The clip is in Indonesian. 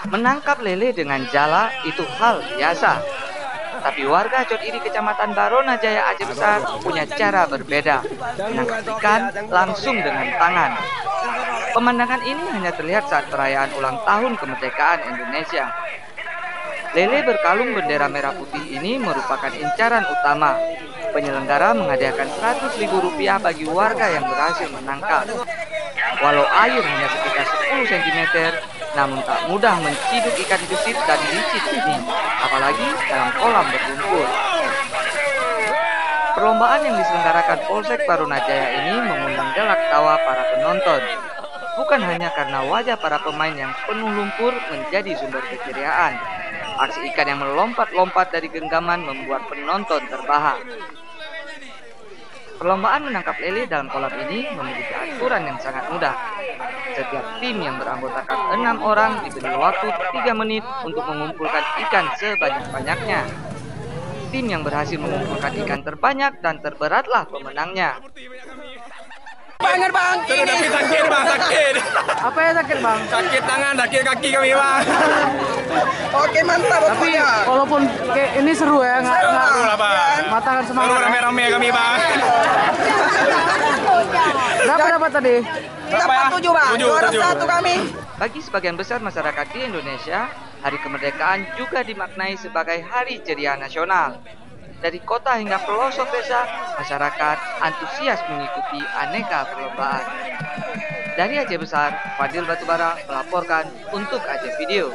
Menangkap lele dengan jala itu hal biasa. Tapi warga Codiri Kecamatan Barona Jaya Aceh Besar punya cara berbeda. Menangkap ikan langsung dengan tangan. Pemandangan ini hanya terlihat saat perayaan ulang tahun kemerdekaan Indonesia. Lele berkalung bendera merah putih ini merupakan incaran utama. Penyelenggara menghadiahkan Rp100.000 bagi warga yang berhasil menangkap. Walau air hanya sekitar 10 cm, namun tak mudah menciduk ikan gesit dan licin ini, apalagi dalam kolam berlumpur. Perlombaan yang diselenggarakan Polsek Baruna Jaya ini mengundang gelak tawa para penonton. Bukan hanya karena wajah para pemain yang penuh lumpur menjadi sumber keceriaan. Aksi ikan yang melompat-lompat dari genggaman membuat penonton terbahak. Perlombaan menangkap lele dalam kolam ini memiliki aturan yang sangat mudah. Setiap tim yang beranggotakan 6 orang diberi waktu 3 menit untuk mengumpulkan ikan sebanyak-banyaknya. Tim yang berhasil mengumpulkan ikan terbanyak dan terberatlah pemenangnya. Banget bang, ini sakit bang, sakit. Apa yang sakit bang? Sakit tangan, sakit kaki kami bang. Oke mantap. Tapi walaupun kayak ini seru ya, seru lah bang. Matakan semangat. Seru rame-rame kami bang. Berapa dapat tadi? Dapat 7 bang, juara 1 kami. Bagi sebagian besar masyarakat di Indonesia, Hari Kemerdekaan juga dimaknai sebagai hari ceria nasional. Dari kota hingga pelosok desa, masyarakat antusias mengikuti aneka perlombaan. Dari Aceh Besar, Fadil Batubara melaporkan untuk Aceh Video.